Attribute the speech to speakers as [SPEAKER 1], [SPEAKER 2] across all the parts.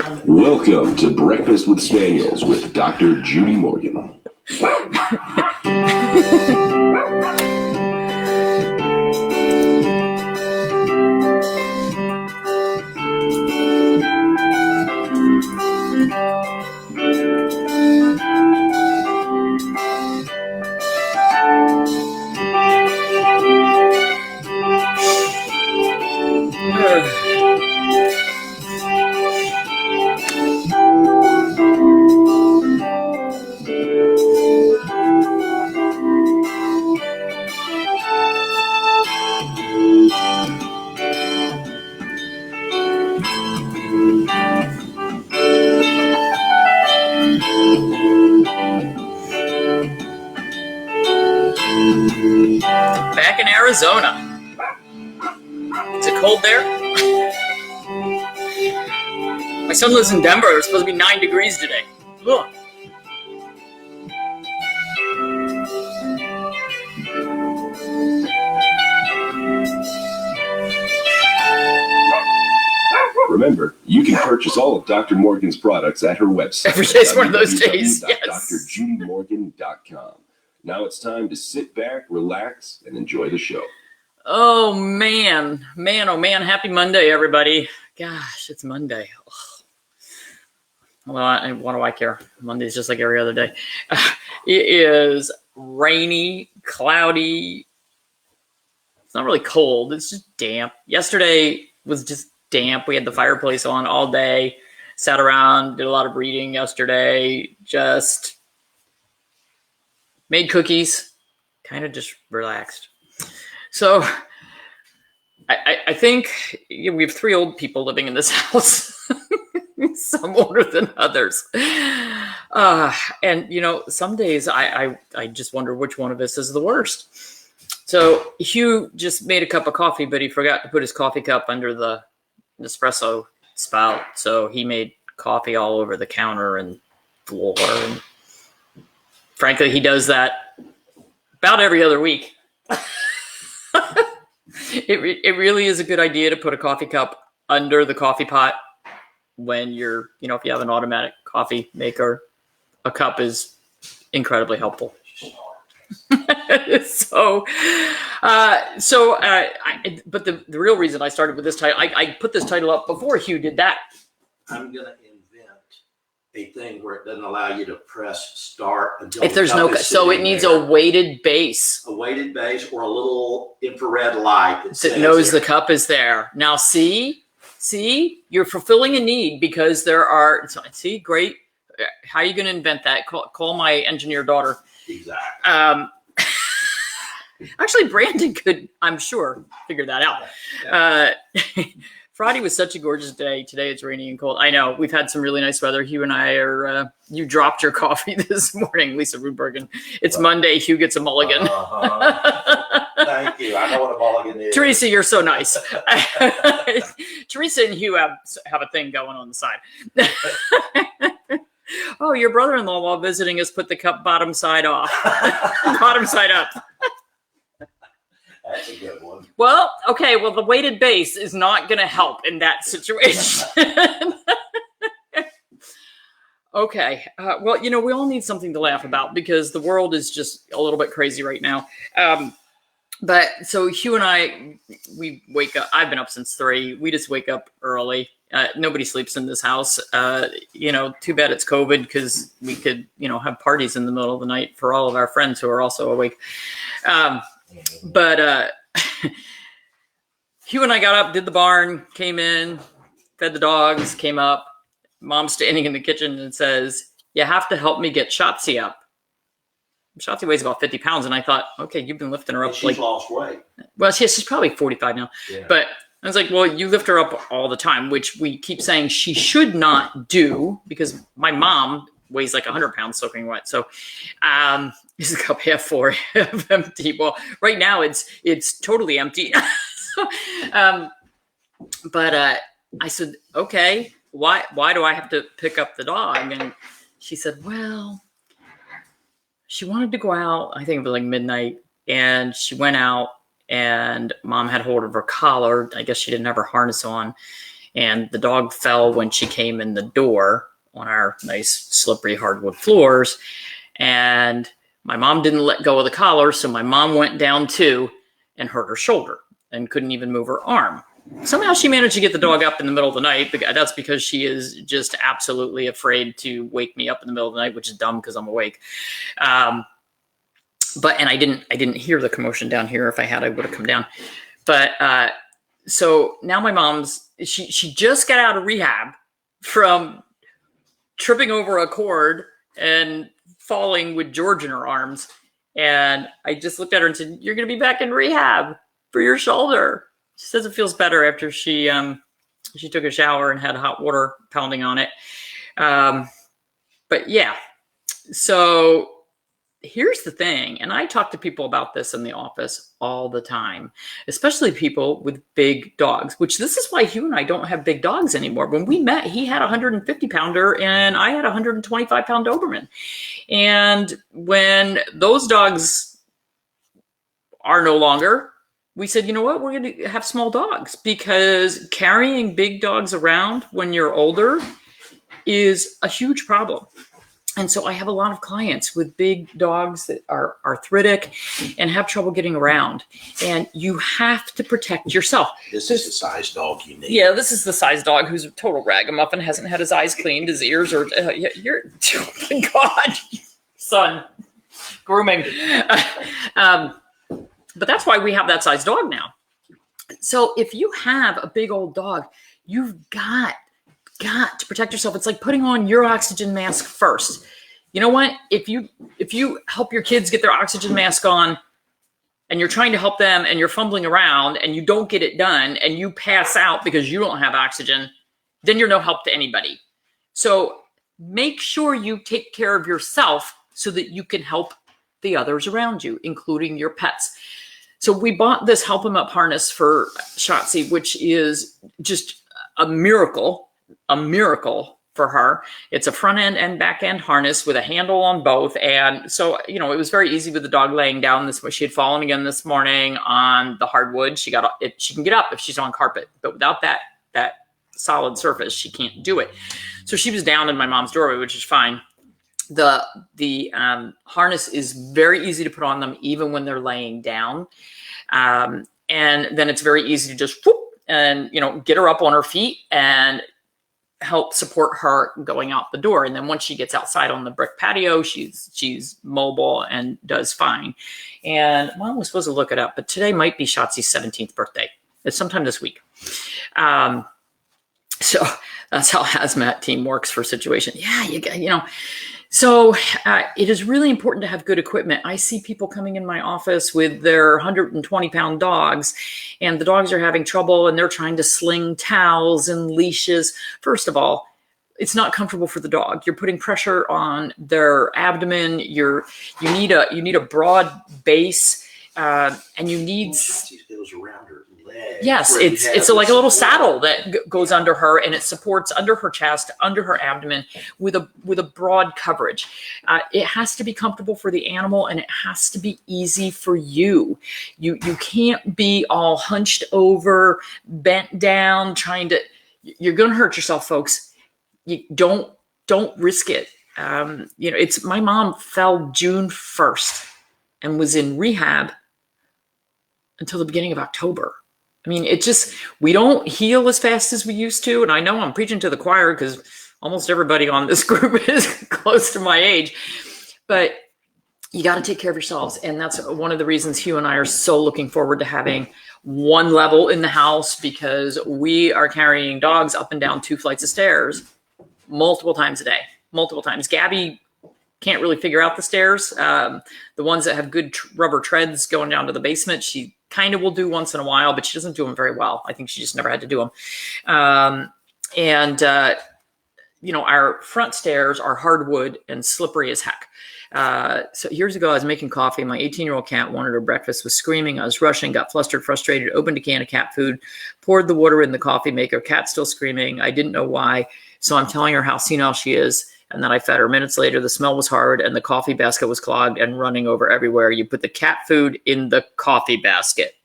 [SPEAKER 1] Welcome to Breakfast with Spaniels with Dr. Judy Morgan.
[SPEAKER 2] Back in Arizona. Is it cold there? My son lives in Denver. It's supposed to be 9 degrees today. Ugh.
[SPEAKER 1] Remember, you can purchase all of Dr. Morgan's products at her website.
[SPEAKER 2] Every day's one of those days. Yes.
[SPEAKER 1] drjudymorgan.com. Now it's time to sit back, relax, and enjoy the show.
[SPEAKER 2] Oh, man. Man, oh, man. Happy Monday, everybody. Gosh, it's Monday. Well, what do I care? Monday's just like every other day. It is rainy, cloudy. It's not really cold. It's just damp. Yesterday was just damp. We had the fireplace on all day. Sat around, did a lot of reading yesterday. Just made cookies. Kind of just relaxed. So I think we have 3 old people living in this house. Some older than others. And, you know, some days I just wonder which one of us is the worst. So Hugh just made a cup of coffee, but he forgot to put his coffee cup under the espresso spout. So he made coffee all over the counter and floor. And frankly, he does that about every other week. It really is a good idea to put a coffee cup under the coffee pot when you're, you know, if you have an automatic coffee maker. A cup is incredibly helpful. But the real reason I started with this title, I put this title up before Hugh did that.
[SPEAKER 3] I'm going to invent a thing where it doesn't allow you to press start until
[SPEAKER 2] if there's no, so it needs a weighted base.
[SPEAKER 3] A weighted base or a little infrared light
[SPEAKER 2] that knows the cup is there. Now, see, you're fulfilling a need because there are, see, great. How are you going to invent that? Call my engineer daughter.
[SPEAKER 3] Exactly.
[SPEAKER 2] Actually, Brandon could, I'm sure, figure that out. Yeah. Friday was such a gorgeous day. Today it's rainy and cold. I know. We've had some really nice weather. Hugh and I are, you dropped your coffee this morning, Lisa Rudbergen. It's Monday. Hugh gets a mulligan.
[SPEAKER 3] Thank you. I know what a mulligan is.
[SPEAKER 2] Teresa, you're so nice. Teresa and Hugh have a thing going on the side. Oh, your brother-in-law, while visiting us, put the cup bottom side off. Bottom side up.
[SPEAKER 3] That's a good one.
[SPEAKER 2] Well, okay. Well, the weighted base is not going to help in that situation. Okay. Well, you know, we all need something to laugh about because the world is just a little bit crazy right now. But so Hugh and I, we wake up. I've been up since 3. We just wake up early. Nobody sleeps in this house. You know, too bad it's COVID because we could, you know, have parties in the middle of the night for all of our friends who are also awake. But Hugh and I got up, did the barn, came in, fed the dogs, came up. Mom's standing in the kitchen and says, "You have to help me get Shotzi up." Shotzi weighs about 50 pounds. And I thought, okay, you've been lifting her up.
[SPEAKER 3] She's lost weight.
[SPEAKER 2] Well, she's probably 45 now. Yeah. But I was like, well, you lift her up all the time, which we keep saying she should not do because my mom weighs like 100 pounds soaking wet. So this is a cup half full, half empty. Well, right now it's totally empty. But I said, okay, why do I have to pick up the dog? And she said, well, she wanted to go out. I think it was like midnight. And she went out and Mom had hold of her collar. I guess she didn't have her harness on. and the dog fell when she came in the door on our nice slippery hardwood floors. And my mom didn't let go of the collar, so my mom went down too and hurt her shoulder and couldn't even move her arm. Somehow she managed to get the dog up in the middle of the night. That's because she is just absolutely afraid to wake me up in the middle of the night, which is dumb because I'm awake. And I didn't hear the commotion down here. If I had, I would have come down. But so now my mom's, she just got out of rehab from tripping over a cord and falling with George in her arms. And I just looked at her and said, "You're going to be back in rehab for your shoulder." She says it feels better after she took a shower and had hot water pounding on it. But yeah, so here's the thing. And I talk to people about this in the office all the time, especially people with big dogs, which this is why Hugh and I don't have big dogs anymore. When we met, he had a 150 pounder and I had a 125 pound Doberman. And when those dogs are no longer, we said, you know what, we're going to have small dogs, because carrying big dogs around when you're older is a huge problem. And so I have a lot of clients with big dogs that are arthritic and have trouble getting around. And you have to protect yourself.
[SPEAKER 3] This is the size dog you need.
[SPEAKER 2] Yeah, this is the size dog who's a total ragamuffin, hasn't had his eyes cleaned, his ears are, you're, oh my God, son, grooming. But that's why we have that size dog now. So if you have a big old dog, you've got to protect yourself. It's like putting on your oxygen mask first. You know what? If you help your kids get their oxygen mask on and you're trying to help them and you're fumbling around and you don't get it done and you pass out because you don't have oxygen, then you're no help to anybody. So make sure you take care of yourself so that you can help the others around you, including your pets. So we bought this Help 'em Up harness for Shotzi, which is just a miracle for her. It's a front end and back end harness with a handle on both. And so, you know, it was very easy with the dog laying down. She had fallen again this morning on the hardwood. She can get up if she's on carpet, but without that solid surface, she can't do it. So she was down in my mom's doorway, which is fine. The harness is very easy to put on them, even when they're laying down. And then it's very easy to just whoop, and, you know, get her up on her feet and help support her going out the door. And then once she gets outside on the brick patio, she's mobile and does fine. And Mom was supposed to look it up, but today might be Shotzi's 17th birthday. It's sometime this week. So that's how hazmat team works for situation. Yeah, so it is really important to have good equipment. I see people coming in my office with their 120-pound dogs, and the dogs are having trouble, and they're trying to sling towels and leashes. First of all, it's not comfortable for the dog. You're putting pressure on their abdomen. You need a broad base, and you need.
[SPEAKER 3] It goes around her leg.
[SPEAKER 2] Yes, it's like a little saddle that goes under her, and it supports under her chest, under her abdomen, with a broad coverage. It has to be comfortable for the animal, and it has to be easy for you. You can't be all hunched over, bent down, you're going to hurt yourself, folks. You don't risk it. It's my mom fell June 1st and was in rehab until the beginning of October. I mean, we don't heal as fast as we used to. And I know I'm preaching to the choir because almost everybody on this group is close to my age, but you got to take care of yourselves. And that's one of the reasons Hugh and I are so looking forward to having one level in the house, because we are carrying dogs up and down 2 flights of stairs multiple times a day, multiple times. Gabby can't really figure out the stairs. The ones that have good rubber treads going down to the basement, she kind of will do once in a while, but she doesn't do them very well. I think she just never had to do them. Our front stairs are hardwood and slippery as heck. So years ago, I was making coffee. My 18-year-old cat wanted her breakfast, was screaming. I was rushing, got flustered, frustrated, opened a can of cat food, poured the water in the coffee maker. Cat still screaming. I didn't know why. So I'm telling her how senile she is. And then I fed her. Minutes later, the smell was hard and the coffee basket was clogged and running over everywhere. You put the cat food in the coffee basket.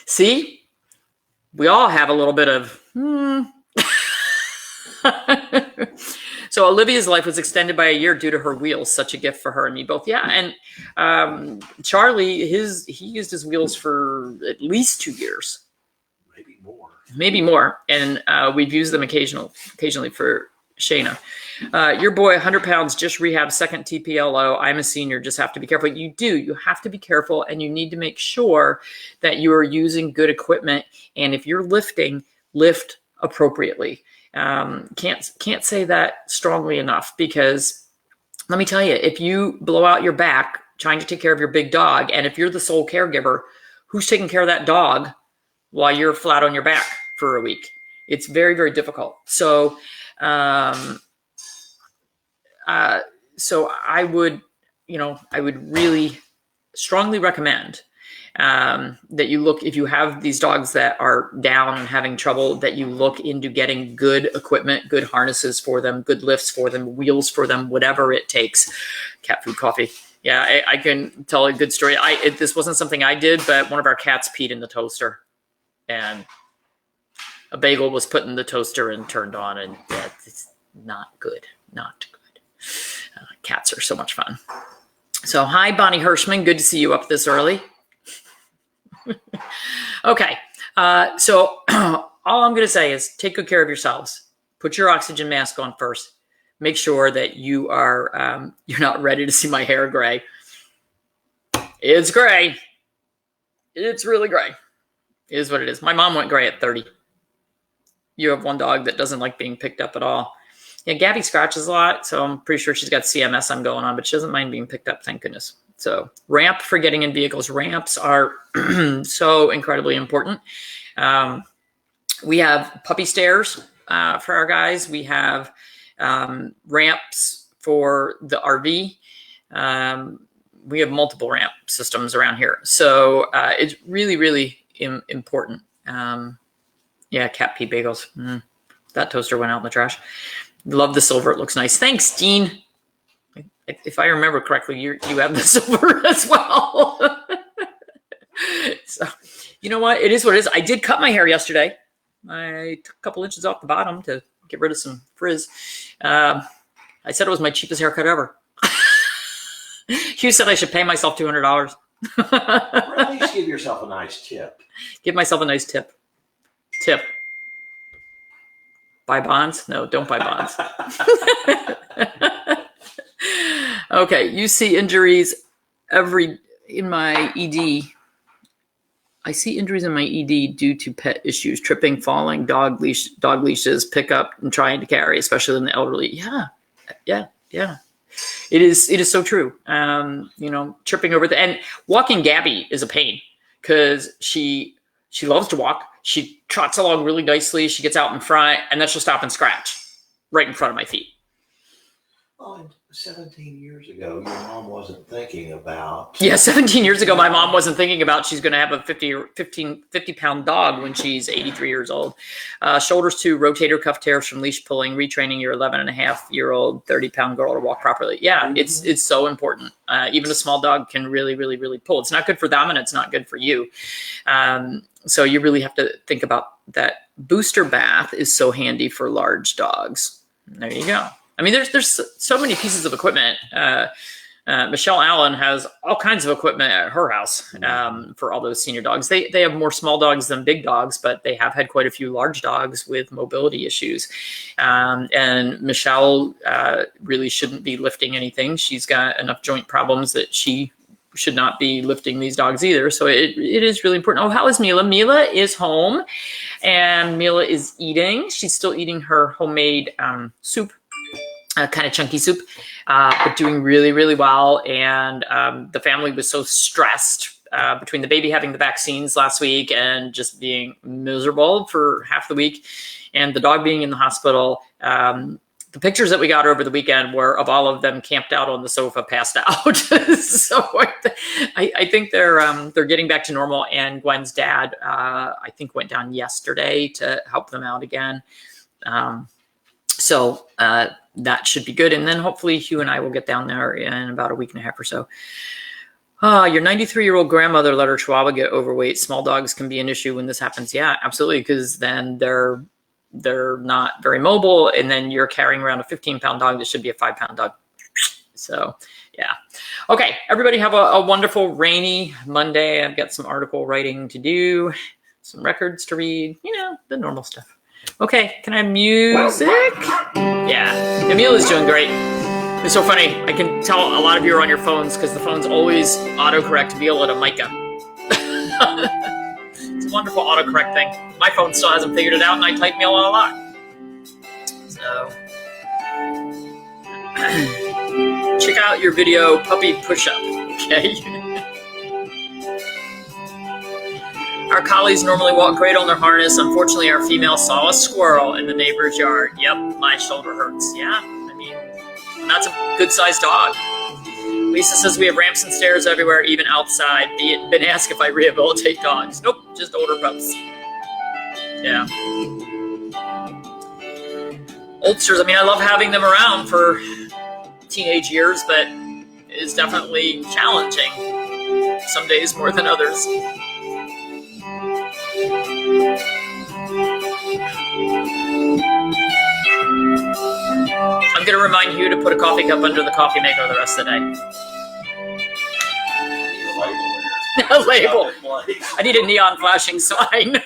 [SPEAKER 2] See? we all have a little bit of, So Olivia's life was extended by a year due to her wheels. Such a gift for her and me both. Yeah, and Charlie, he used his wheels for at least 2 years. Maybe more. And we've used them occasionally for Shayna. Your boy, 100 pounds, just rehab, second TPLO. I'm a senior, just have to be careful. You have to be careful, and you need to make sure that you are using good equipment. And if you're lifting, lift appropriately. Can't say that strongly enough, because let me tell you, if you blow out your back trying to take care of your big dog, and if you're the sole caregiver, who's taking care of that dog while you're flat on your back for a week? It's very, very difficult. So I would really strongly recommend that you look, if you have these dogs that are down and having trouble, that you look into getting good equipment, good harnesses for them, good lifts for them, wheels for them, whatever it takes. Cat food, coffee. Yeah, I can tell a good story. This wasn't something I did, but one of our cats peed in the toaster, and a bagel was put in the toaster and turned on, and yeah, it's not good. Not good. Cats are so much fun. So hi, Bonnie Hirschman. Good to see you up this early. Okay. So all I'm going to say is take good care of yourselves. Put your oxygen mask on first. Make sure that you are, you're not ready to see my hair gray. It's gray. It's really gray. It is what it is. My mom went gray at 30. You have one dog that doesn't like being picked up at all. Yeah, Gabby scratches a lot, so I'm pretty sure she's got CMS I'm going on, but she doesn't mind being picked up, thank goodness. So ramp for getting in vehicles. Ramps are so incredibly important. We have puppy stairs for our guys. We have ramps for the RV. We have multiple ramp systems around here. So it's really, really important. Yeah, cat pee bagels. That toaster went out in the trash. Love the silver. It looks nice. Thanks, Dean. If I remember correctly, you have the silver as well. So, you know what? It is what it is. I did cut my hair yesterday. I took a couple inches off the bottom to get rid of some frizz. I said it was my cheapest haircut ever. Hugh said I should pay myself $200.
[SPEAKER 3] Or at least give yourself a nice tip.
[SPEAKER 2] Give myself a nice tip. Buy bonds? No, don't buy bonds. Okay, you see injuries in my ED. I see injuries in my ED due to pet issues, tripping, falling, dog leashes, pickup, and trying to carry, especially in the elderly. Yeah. It is so true. Tripping over and walking Gabby is a pain, because she loves to walk. She trots along really nicely. She gets out in front, and then she'll stop and scratch right in front of my feet.
[SPEAKER 3] Oh, 17 years ago, your mom wasn't thinking about...
[SPEAKER 2] Yeah, 17 years ago, my mom wasn't thinking about she's going to have a 50-pound dog when she's 83 years old. Shoulders to rotator cuff tears from leash pulling, retraining your 11-and-a-half-year-old 30-pound girl to walk properly. Yeah, it's so important. Even a small dog can really, really, really pull. It's not good for them, and it's not good for you. So you really have to think about that. Booster bath is so handy for large dogs. There you go. I mean, there's so many pieces of equipment. Michelle Allen has all kinds of equipment at her house for all those senior dogs. They have more small dogs than big dogs, but they have had quite a few large dogs with mobility issues. And Michelle really shouldn't be lifting anything. She's got enough joint problems that she should not be lifting these dogs either. So it is really important. Oh, how is Mila? Mila is home, and Mila is eating. She's still eating her homemade soup. Kind of chunky soup, but doing really, really well. And the family was so stressed between the baby having the vaccines last week and just being miserable for half the week, and the dog being in the hospital. The pictures that we got over the weekend were of all of them camped out on the sofa, passed out. So I think they're getting back to normal. And Gwen's dad, I think, went down yesterday to help them out again. So that should be good. And then hopefully Hugh and I will get down there in about a week and a half or so. Your 93-year-old grandmother let her Chihuahua get overweight. Small dogs can be an issue when this happens. Yeah, absolutely, because then they're not very mobile, and then you're carrying around a 15-pound dog that should be a 5-pound dog. So, yeah. Okay, everybody have a wonderful rainy Monday. I've got some article writing to do, some records to read, the normal stuff. Okay, can I have music? Yeah, Emil is doing great. It's so funny. I can tell a lot of you are on your phones because the phones always autocorrect Viola to Micah. It's a wonderful autocorrect thing. My phone still hasn't figured it out, and I type Viola a lot. So, check out your video, puppy push-up. Okay. Our collies normally walk great on their harness. Unfortunately, our female saw a squirrel in the neighbor's yard. Yep, my shoulder hurts. Yeah, I mean, that's a good-sized dog. Lisa says we have ramps and stairs everywhere, even outside. Been asked if I rehabilitate dogs. Nope, just older pups. Yeah. Oldsters, I mean, I love having them around for teenage years, but it is definitely challenging. Some days more than others. I'm going to remind you to put a coffee cup under the coffee maker the rest of the day. A label. I need a neon flashing sign.